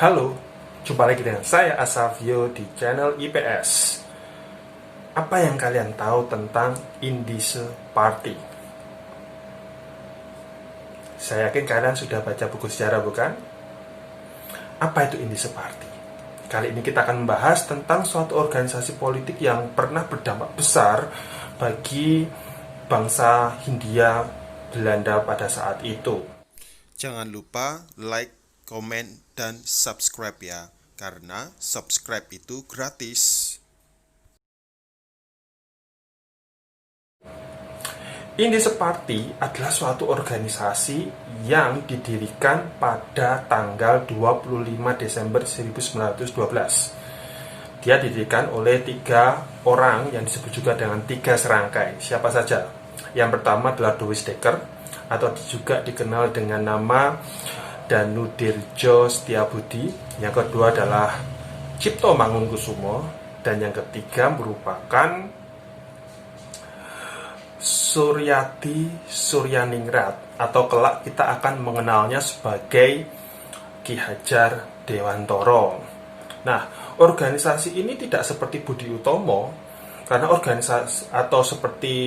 Halo, jumpa lagi dengan saya Asavio di channel IPS. Apa yang kalian tahu tentang Indische Party? Saya yakin kalian sudah baca buku sejarah, bukan? Apa itu Indische Party? Kali ini kita akan membahas tentang suatu organisasi politik yang pernah berdampak besar bagi bangsa Hindia Belanda pada saat itu. Jangan lupa like, komen, dan subscribe ya, karena subscribe itu gratis. Indische Party adalah suatu organisasi yang didirikan pada tanggal 25 Desember 1912. Dia didirikan oleh 3 orang yang disebut juga dengan 3 serangkai. Siapa saja? Yang pertama adalah Douwes Dekker, atau juga dikenal dengan nama Danudirjo Setiabudi. Yang kedua adalah Cipto Mangunkusumo, dan yang ketiga merupakan Suryadi Suryaningrat, atau kelak kita akan mengenalnya sebagai Ki Hajar Dewantara. Nah, organisasi ini tidak seperti Budi Utomo, karena organisasi atau seperti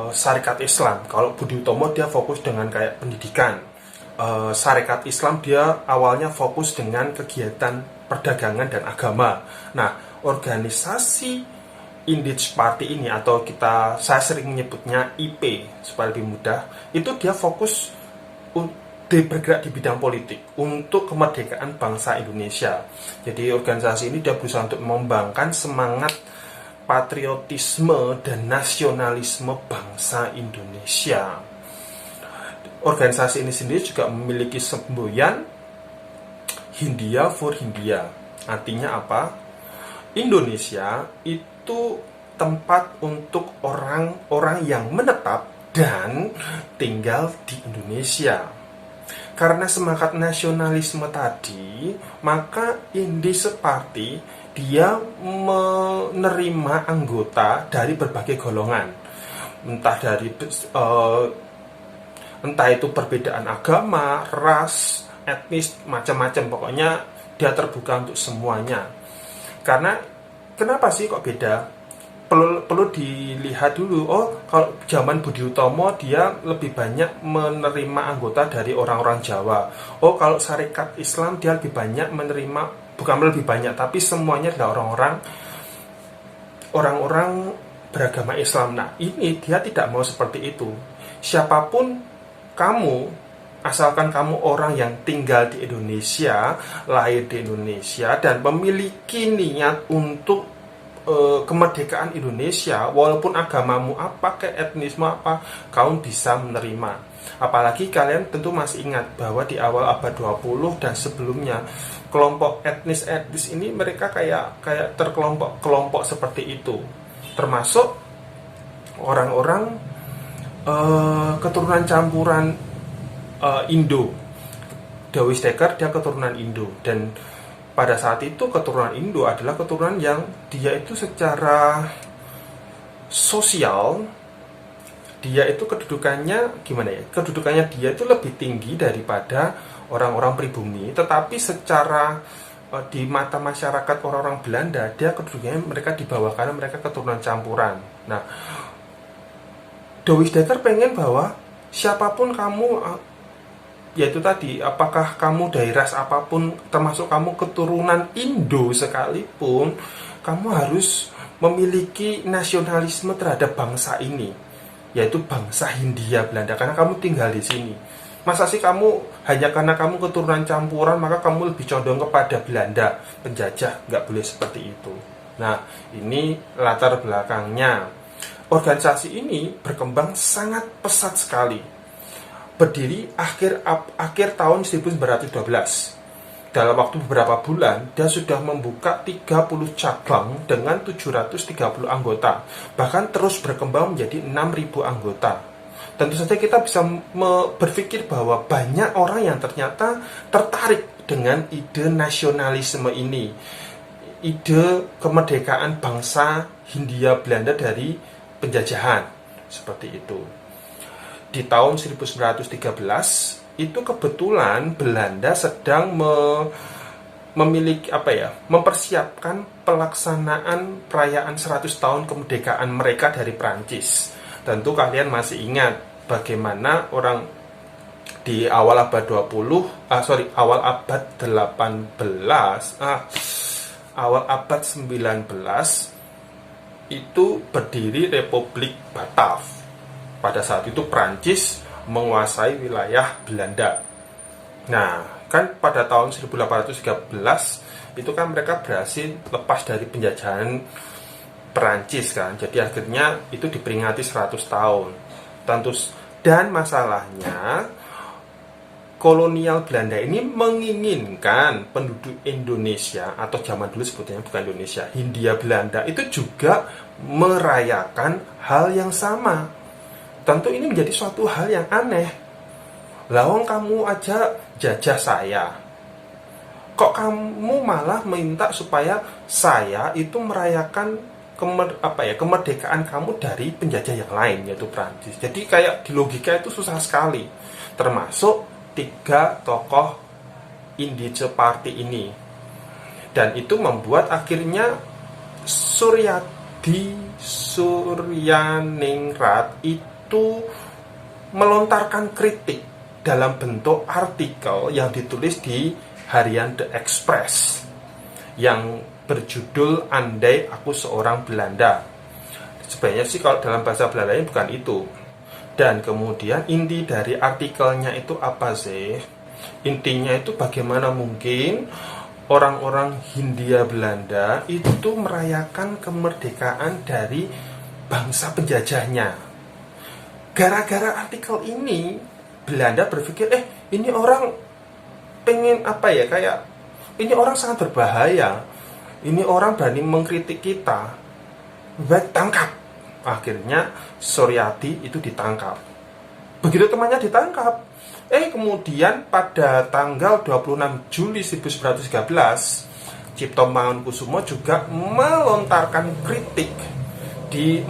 Sarekat Islam. Kalau Budi Utomo dia fokus dengan kayak pendidikan. Sarekat Islam dia awalnya fokus dengan kegiatan perdagangan dan agama. Nah, organisasi Indische Party ini, atau saya sering menyebutnya IP supaya lebih mudah, itu dia fokus bergerak di bidang politik untuk kemerdekaan bangsa Indonesia. Jadi organisasi ini dia berusaha untuk mengembangkan semangat patriotisme dan nasionalisme bangsa Indonesia. Organisasi ini sendiri juga memiliki semboyan Hindia for Hindia. Artinya apa? Indonesia itu tempat untuk orang-orang yang menetap dan tinggal di Indonesia. Karena semangat nasionalisme tadi, maka Indische Party dia menerima anggota dari berbagai golongan, entah itu perbedaan agama, ras, etnis, macam-macam. Pokoknya dia terbuka untuk semuanya. Karena kenapa sih kok beda? Perlu dilihat dulu. Oh, kalau zaman Budi Utomo dia lebih banyak menerima anggota dari orang-orang Jawa. Oh, kalau Sarekat Islam dia lebih banyak menerima, bukan lebih banyak, tapi semuanya adalah orang-orang beragama Islam. Nah, ini dia tidak mau seperti itu. Siapapun kamu, asalkan kamu orang yang tinggal di Indonesia, lahir di Indonesia, dan memiliki niat untuk kemerdekaan Indonesia, walaupun agamamu apa, ke etnismu apa, kamu bisa menerima. Apalagi kalian tentu masih ingat bahwa di awal abad 20 dan sebelumnya, kelompok etnis ini mereka kayak terkelompok seperti itu, termasuk orang-orang keturunan campuran Indo. Douwes Dekker dia keturunan Indo, dan pada saat itu keturunan Indo adalah keturunan yang dia itu secara sosial, dia itu kedudukannya gimana ya? Kedudukannya dia itu lebih tinggi daripada orang-orang pribumi, tetapi secara di mata masyarakat orang-orang Belanda, dia kedudukannya mereka di bawah karena mereka keturunan campuran. Nah, Douwes Dekker pengen bahwa siapapun kamu, yaitu tadi, apakah kamu dari ras apapun, termasuk kamu keturunan Indo sekalipun, kamu harus memiliki nasionalisme terhadap bangsa ini, yaitu bangsa Hindia Belanda, karena kamu tinggal di sini. Masa sih kamu hanya karena kamu keturunan campuran maka kamu lebih condong kepada Belanda penjajah? Nggak boleh seperti itu. Nah, ini latar belakangnya. Organisasi ini berkembang sangat pesat sekali. Berdiri akhir tahun 1912. Dalam waktu beberapa bulan, dia sudah membuka 30 cabang dengan 730 anggota. Bahkan terus berkembang menjadi 6.000 anggota. Tentu saja kita bisa berpikir bahwa banyak orang yang ternyata tertarik dengan ide nasionalisme ini. Ide kemerdekaan bangsa Hindia Belanda dari penjajahan. Seperti itu. Di tahun 1913 itu kebetulan Belanda sedang memiliki mempersiapkan pelaksanaan perayaan 100 tahun kemerdekaan mereka dari Prancis. Tentu kalian masih ingat bagaimana orang di awal abad 20, awal abad 18, awal abad 19 itu berdiri Republik Batav. Pada saat itu Prancis menguasai wilayah Belanda. Nah, kan pada tahun 1813 itu kan mereka berhasil lepas dari penjajahan Perancis kan. Jadi akhirnya itu diperingati 100 tahun. Dan masalahnya kolonial Belanda ini menginginkan penduduk Indonesia, atau zaman dulu sebutnya bukan Indonesia, Hindia Belanda itu juga merayakan hal yang sama. Tentu ini menjadi suatu hal yang aneh. Lawang kamu aja jajah saya, kok kamu malah minta supaya saya itu merayakan kemerdekaan kamu dari penjajah yang lain, yaitu Prancis. Jadi kayak di logika itu susah sekali. Termasuk 3 tokoh Indice Party ini. Dan itu membuat akhirnya Suryaningrat itu melontarkan kritik dalam bentuk artikel yang ditulis di harian The Express yang berjudul Andai Aku Seorang Belanda. Sebenarnya sih kalau dalam bahasa Belandanya bukan itu. Dan kemudian inti dari artikelnya itu apa sih? Intinya itu bagaimana mungkin orang-orang Hindia Belanda itu merayakan kemerdekaan dari bangsa penjajahnya. Gara-gara artikel ini, Belanda berpikir, ini orang pengen ini orang sangat berbahaya. Ini orang berani mengkritik kita. Baik, tangkap. Akhirnya Suryati itu ditangkap. Begitu temannya ditangkap, kemudian pada tanggal 26 Juli 1913, Cipto Mangunkusumo juga melontarkan kritik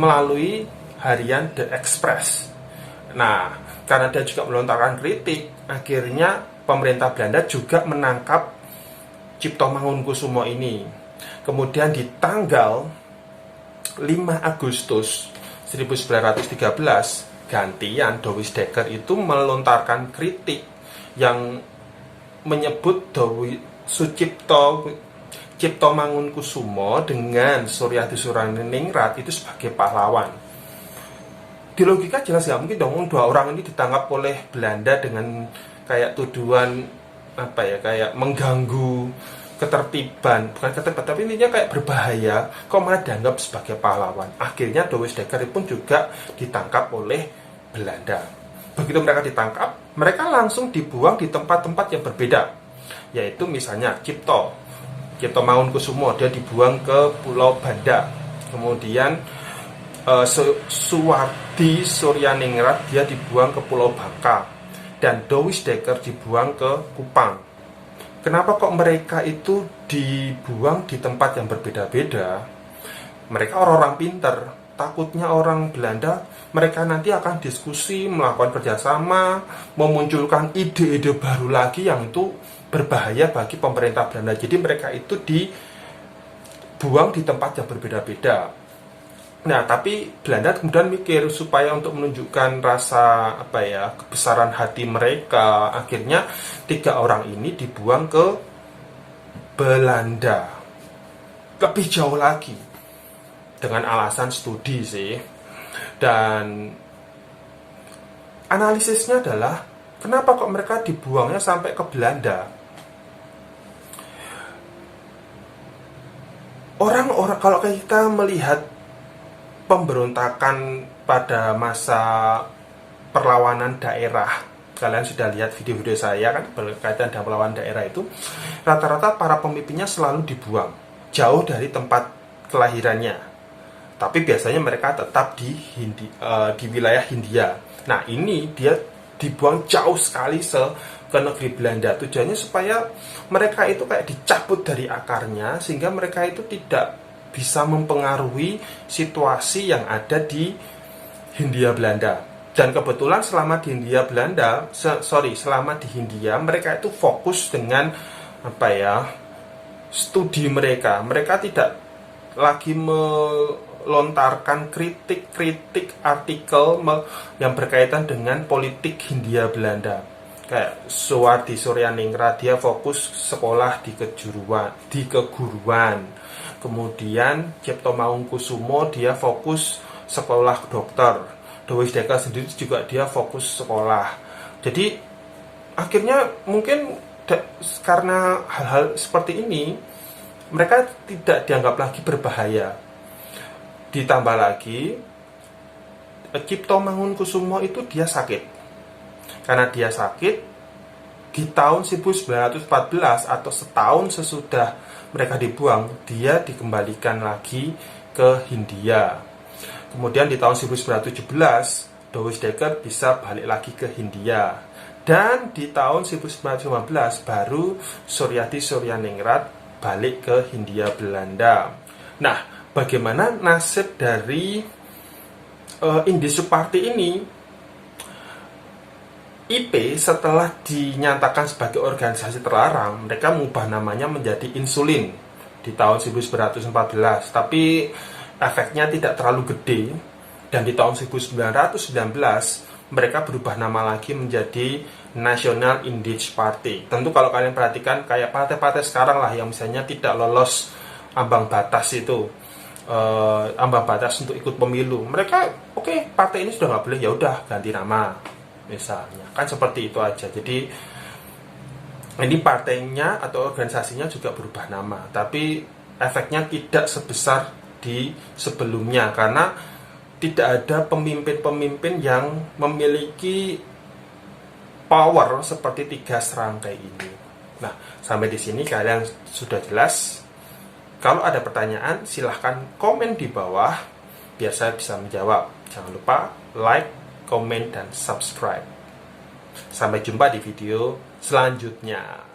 melalui harian The Express. Nah, karena dia juga melontarkan kritik, akhirnya pemerintah Belanda juga menangkap Cipto Mangunkusumo ini. Kemudian di tanggal 5 Agustus 1913, gantian Douwes Dekker itu melontarkan kritik yang menyebut Cipto Mangunkusumo dengan Suryati Suryaningrat itu sebagai pahlawan. Di logika jelas nggak mungkin dong 2 orang ini ditangkap oleh Belanda dengan kayak tuduhan kayak mengganggu ketertiban, bukan ketertiban tapi intinya kayak berbahaya, kok malah dianggap sebagai pahlawan. Akhirnya Douwes Dekker pun juga ditangkap oleh Belanda. Begitu mereka ditangkap, mereka langsung dibuang di tempat-tempat yang berbeda, yaitu misalnya Cipto Mangunkusumo dia dibuang ke Pulau Banda. Kemudian Suwardi Suryaningrat dia dibuang ke Pulau Bangka, dan Douwes Dekker dibuang ke Kupang. Kenapa kok mereka itu dibuang di tempat yang berbeda-beda? Mereka orang-orang pinter. Takutnya orang Belanda, mereka nanti akan diskusi, melakukan kerjasama, memunculkan ide-ide baru lagi yang itu berbahaya bagi pemerintah Belanda. Jadi mereka itu dibuang di tempat yang berbeda-beda. Nah, tapi Belanda kemudian mikir supaya untuk menunjukkan rasa kebesaran hati mereka, akhirnya 3 orang ini dibuang ke Belanda. Lebih jauh lagi dengan alasan studi sih. Dan analisisnya adalah kenapa kok mereka dibuangnya sampai ke Belanda? Orang-orang kalau kita melihat pemberontakan pada masa perlawanan daerah, kalian sudah lihat video-video saya kan berkaitan dengan perlawanan daerah itu, rata-rata para pemimpinnya selalu dibuang jauh dari tempat kelahirannya, tapi biasanya mereka tetap di wilayah Hindia. Nah, ini dia dibuang jauh sekali ke negeri Belanda. Tujuannya supaya mereka itu kayak dicabut dari akarnya, sehingga mereka itu tidak bisa mempengaruhi situasi yang ada di Hindia Belanda. Dan kebetulan selama di Hindia Belanda, selama di Hindia mereka itu fokus dengan studi mereka. Mereka tidak lagi melontarkan kritik-kritik artikel yang berkaitan dengan politik Hindia Belanda. Kayak Suwardi Suryaningrat, dia fokus sekolah di keguruan. Kemudian Cipto Mangunkusumo, dia fokus sekolah dokter. Dowis Dekker sendiri juga dia fokus sekolah. Jadi akhirnya mungkin karena hal-hal seperti ini mereka tidak dianggap lagi berbahaya. Ditambah lagi Cipto Mangunkusumo itu dia sakit. Karena dia sakit di tahun 1914 atau setahun sesudah mereka dibuang, dia dikembalikan lagi ke Hindia. Kemudian di tahun 1917 Dowis Dekker bisa balik lagi ke Hindia. Dan di tahun 1915 baru Suryadi Suryaningrat balik ke Hindia Belanda. Nah, bagaimana nasib dari Indische Party ini? IP setelah dinyatakan sebagai organisasi terlarang, mereka mengubah namanya menjadi Insulin di tahun 1914. Tapi efeknya tidak terlalu gede, dan di tahun 1919 mereka berubah nama lagi menjadi National Indische Party. Tentu kalau kalian perhatikan kayak partai-partai sekarang lah yang misalnya tidak lolos ambang batas itu, ambang batas untuk ikut pemilu, mereka partai ini sudah nggak boleh, ya udah ganti nama misalnya, kan seperti itu aja. Jadi ini partainya atau organisasinya juga berubah nama, tapi efeknya tidak sebesar di sebelumnya karena tidak ada pemimpin-pemimpin yang memiliki power seperti tiga serangkai ini. Nah, sampai di sini kalian sudah jelas. Kalau ada pertanyaan, silahkan komen di bawah biar saya bisa menjawab. Jangan lupa like, komen, dan subscribe. Sampai jumpa di video selanjutnya.